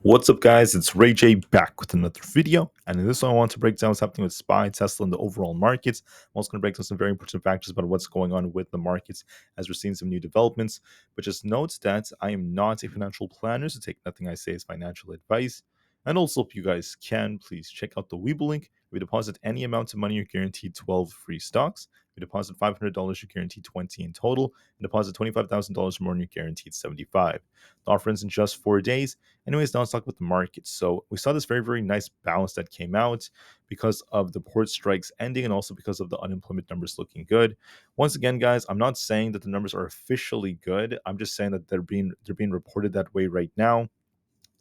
What's up, guys? It's Rey-Jay back with another video, and in this one I want to break down what's happening with SPY, Tesla, and the overall markets. I'm also going to break down some very important factors about what's going on with the markets as we're seeing some new developments. But just note that I am not a financial planner, so take nothing I say as financial advice. And also, if you guys can, please check out the Webull link. If you deposit any amount of money, you're guaranteed 12 free stocks. If you deposit $500, you're guaranteed 20 in total. And deposit $25,000 more, and you're guaranteed 75. The offer ends in just 4 days. Anyways, now let's talk about the market. So we saw this very, very nice bounce that came out because of the port strikes ending and also because of the unemployment numbers looking good. Once again, guys, I'm not saying that the numbers are officially good. I'm just saying that they're being reported that way right now.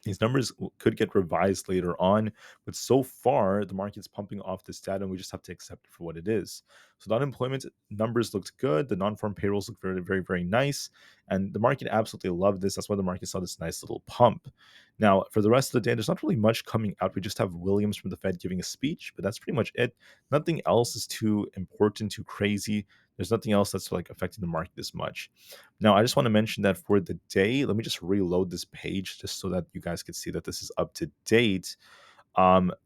These numbers could get revised later on, but so far the market's pumping off this data, and we just have to accept it for what it is. So the unemployment numbers looked good, the non-farm payrolls looked very, very, very nice, and the market absolutely loved this. That's why the market saw this nice little pump. Now, for the rest of the day, there's not really much coming out. We just have Williams from the Fed giving a speech, but that's pretty much it. Nothing else is too important, too crazy. There's nothing else that's like affecting the market as much. Now, I just want to mention that for the day, let me just reload this page just so that you guys can see that this is up to date.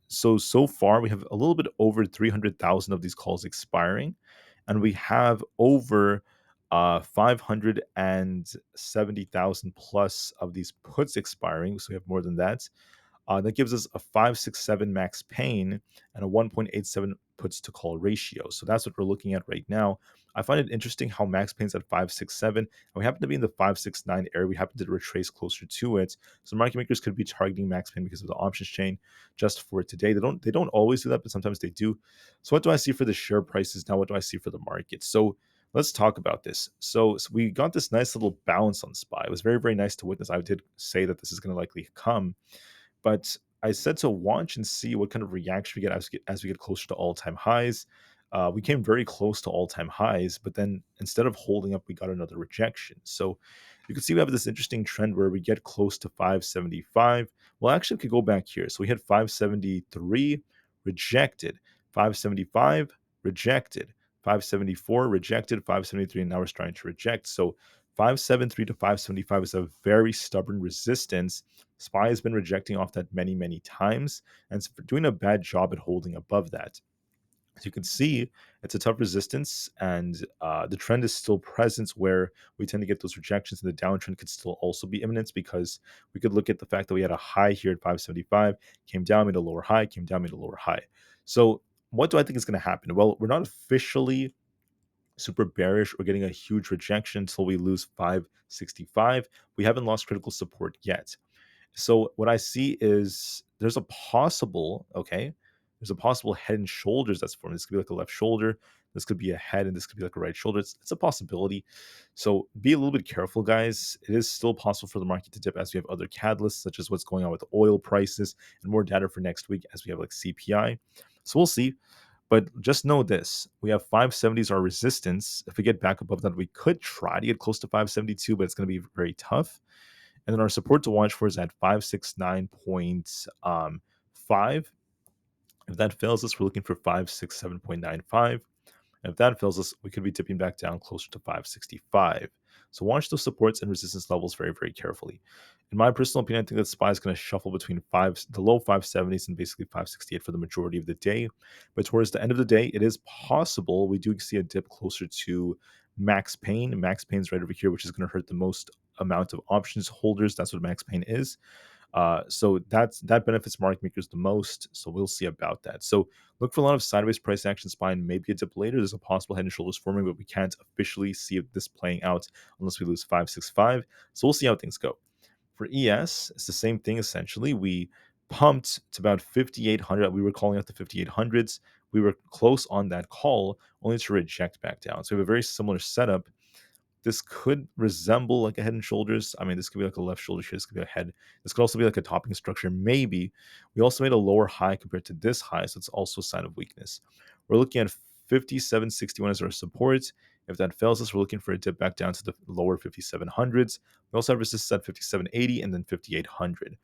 So far we have a little bit over 300,000 of these calls expiring, and we have over 570,000 plus of these puts expiring. So we have more than that. That gives us a 567 max pain and a 1.87 puts to call ratio. So that's what we're looking at right now. I find it interesting how max pain's at 567, and we happen to be in the 569 area. We happen to retrace closer to it. So market makers could be targeting max pain because of the options chain just for today. They don't always do that, but sometimes they do. So what do I see for the share prices now? What do I see for the market? So let's talk about this. So we got this nice little bounce on SPY. It was very, very nice to witness. I did say that this is going to likely come. But I said to watch and see what kind of reaction we get as we get closer to all-time highs. We came very close to all-time highs, but then instead of holding up, we got another rejection. So you can see we have this interesting trend where we get close to 575. Well, actually, we could go back here. So we had 573, rejected, 575, rejected, 574, rejected, 573, and now we're starting to reject. So 573 to 575 is a very stubborn resistance. SPY has been rejecting off that many, many times, and it's doing a bad job at holding above that. As you can see, it's a tough resistance, and the trend is still present where we tend to get those rejections, and the downtrend could still also be imminent because we could look at the fact that we had a high here at 575, came down, made a lower high, came down, made a lower high. So what do I think is going to happen? Well, we're not officially super bearish or getting a huge rejection until we lose 565. We haven't lost critical support yet. So what I see is there's a possible head and shoulders that's formed. This could be like a left shoulder, this could be a head, and this could be like a right shoulder. It's a possibility. So be a little bit careful, guys. It is still possible for the market to dip as we have other catalysts, such as what's going on with oil prices and more data for next week as we have like CPI. So we'll see. But just know this, we have 570s our resistance. If we get back above that, we could try to get close to 572, but it's going to be very tough. And then our support to watch for is at 569.5. If that fails us, we're looking for 567.95. And if that fails us, we could be dipping back down closer to 565. So watch those supports and resistance levels very, very carefully. In my personal opinion, I think that SPY is going to shuffle between the low 570s and basically 568 for the majority of the day. But towards the end of the day, it is possible we do see a dip closer to max pain. Max pain is right over here, which is going to hurt the most amount of options holders. That's what max pain is. So that benefits market makers the most. So we'll see about that. So look for a lot of sideways price action SPY and maybe a dip later. There's a possible head and shoulders forming, but we can't officially see this playing out unless we lose 565. So we'll see how things go. For ES, it's the same thing essentially. We pumped to about 5,800. We were calling out the 5,800s. We were close on that call, only to reject back down. So we have a very similar setup. This could resemble like a head and shoulders. I mean, this could be like a left shoulder here. This could be a head. This could also be like a topping structure. Maybe. We also made a lower high compared to this high, so it's also a sign of weakness. We're looking at 5761 as our support. If that fails us, we're looking for a dip back down to the lower 5700s. We also have resistance at 5780 and then 5800.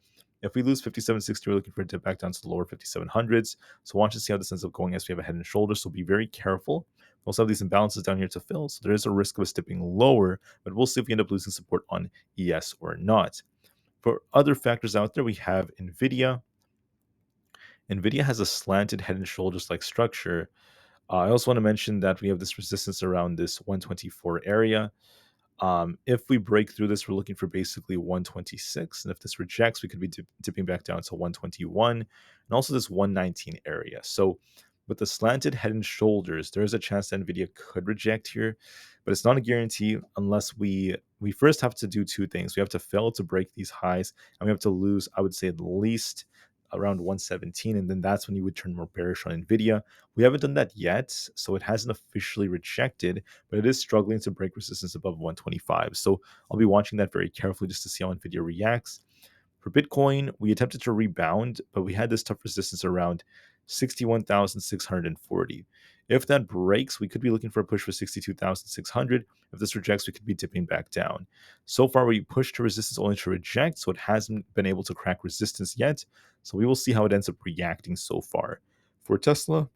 If we lose 5760, we're looking for a dip back down to the lower 5700s. So watch and see how this ends up going as we have a head and shoulders. So be very careful. We also have these imbalances down here to fill. So there is a risk of us dipping lower, but we'll see if we end up losing support on ES or not. For other factors out there, we have Nvidia. Nvidia has a slanted head and shoulders like structure. I also want to mention that we have this resistance around this 124 area. If we break through this, we're looking for basically 126. And if this rejects, we could be dipping back down to 121 and also this 119 area. So with the slanted head and shoulders, there is a chance that Nvidia could reject here, but it's not a guarantee unless we first have to do two things. We have to fail to break these highs, and we have to lose, I would say, at least around 117, and then that's when you would turn more bearish on Nvidia. We haven't done that yet, so it hasn't officially rejected, but it is struggling to break resistance above 125. So I'll be watching that very carefully just to see how Nvidia reacts. For Bitcoin, we attempted to rebound, but we had this tough resistance around 61,640. If that breaks, we could be looking for a push for 62,600. If this rejects, we could be dipping back down. So far, we pushed to resistance only to reject, so it hasn't been able to crack resistance yet. So we will see how it ends up reacting so far. For Tesla,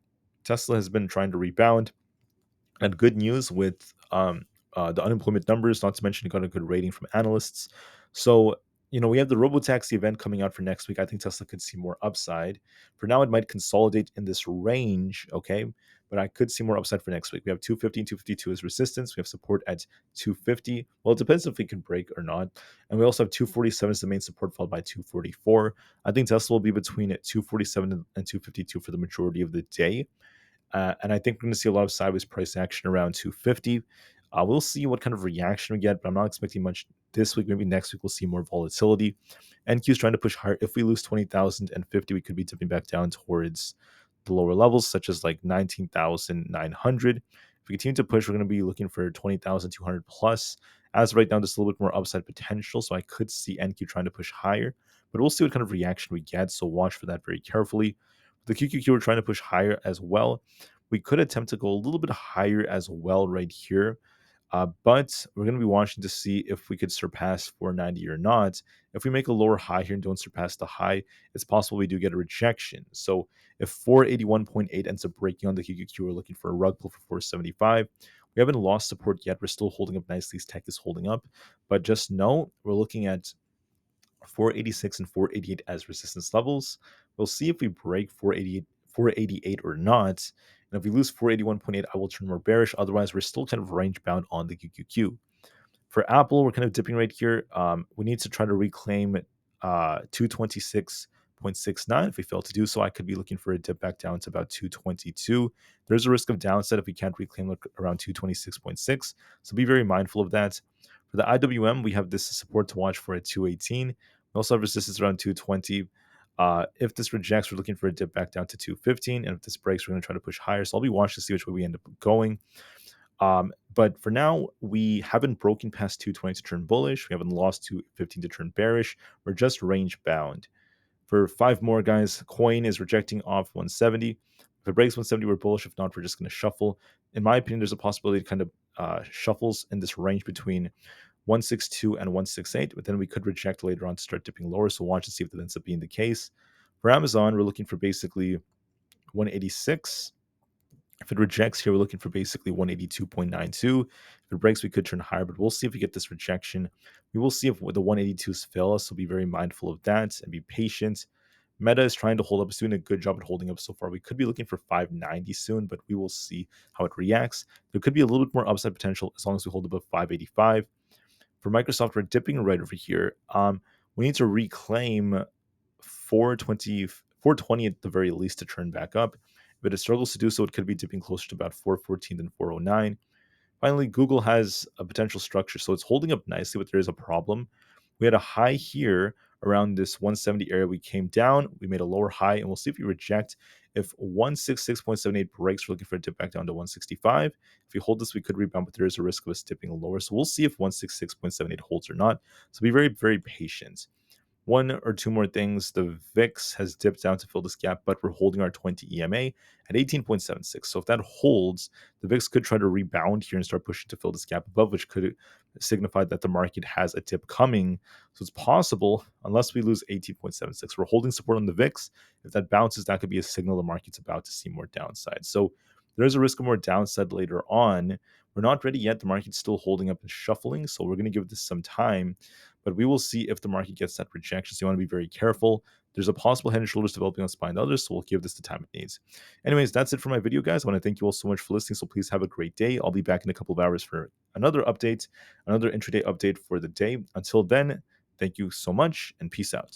Tesla has been trying to rebound. And good news with the unemployment numbers, not to mention it got a good rating from analysts. So, we have the robotaxi event coming out for next week. I think Tesla could see more upside. For now, it might consolidate in this range, okay? But I could see more upside for next week. We have 250 and 252 as resistance. We have support at 250. Well, it depends if we can break or not. And we also have 247 as the main support, followed by 244. I think Tesla will be between 247 and 252 for the majority of the day. And I think we're going to see a lot of sideways price action around 250. We'll see what kind of reaction we get, but I'm not expecting much this week. Maybe next week we'll see more volatility. NQ is trying to push higher. If we lose 20,050, we could be dipping back down towards the lower levels, such as like 19,900. If we continue to push, we're going to be looking for 20,200 plus. As of right now, there's a little bit more upside potential, so I could see NQ trying to push higher, but we'll see what kind of reaction we get, so watch for that very carefully. The QQQ, we're trying to push higher as well. We could attempt to go a little bit higher as well right here. But we're going to be watching to see if we could surpass 490 or not. If we make a lower high here and don't surpass the high, it's possible we do get a rejection. So if 481.8 ends up breaking on the QQQ, we're looking for a rug pull for 475. We haven't lost support yet. We're still holding up nicely. Tech is holding up. But just know we're looking at 486 and 488 as resistance levels. We'll see if we break 488 or not. And if we lose 481.8, I will turn more bearish. Otherwise, we're still kind of range bound on the QQQ. For Aapl, we're kind of dipping right here. We need to try to reclaim 226.69. If we fail to do so, I could be looking for a dip back down to about 222. There's a risk of downside if we can't reclaim around 226.6. So be very mindful of that. For the IWM, we have this support to watch for at 218. We also have resistance around 220. If this rejects, we're looking for a dip back down to 215. And if this breaks, we're going to try to push higher. So I'll be watching to see which way we end up going. But for now, we haven't broken past 220 to turn bullish. We haven't lost 215 to turn bearish. We're just range bound. For 5 more guys, coin is rejecting off 170. If it breaks 170, we're bullish. If not, we're just going to shuffle. In my opinion, there's a possibility it kind of shuffles in this range between 162 and 168, but then we could reject later on to start dipping lower. So watch to see if that ends up being the case. For Amazon, we're looking for basically 186. If it rejects here, we're looking for basically 182.92. If it breaks, we could turn higher, but we'll see if we get this rejection. We will see if the 182s fail us, so be very mindful of that and be patient. Meta is trying to hold up. It's doing a good job at holding up so far. We could be looking for 590 soon, but we will see how it reacts. There could be a little bit more upside potential as long as we hold above 585. For Microsoft, we're dipping right over here. We need to reclaim 420 at the very least to turn back up. If it struggles to do so, it could be dipping closer to about 414 than 409. Finally, Google has a potential structure, so it's holding up nicely, but there is a problem. We had a high here around this 170 area. We came down, we made a lower high, and we'll see if we reject. If 166.78 breaks, we're looking for a dip back down to 165. If we hold this, we could rebound, but there is a risk of us dipping lower. So we'll see if 166.78 holds or not. So be very, very patient. One or two more things. The VIX has dipped down to fill this gap, but we're holding our 20 EMA at 18.76. So if that holds, the VIX could try to rebound here and start pushing to fill this gap above, which could signify that the market has a dip coming. So it's possible, unless we lose 18.76. We're holding support on the VIX. If that bounces, that could be a signal the market's about to see more downside. So there is a risk of more downside later on. We're not ready yet. The market's still holding up and shuffling, so we're going to give this some time. but we will see if the market gets that rejection. So you want to be very careful. There's a possible head and shoulders developing on SPY and others, so we'll give this the time it needs. Anyways, that's it for my video, guys. I want to thank you all so much for listening. So please have a great day. I'll be back in a couple of hours for another update, another intraday update for the day. Until then, thank you so much and peace out.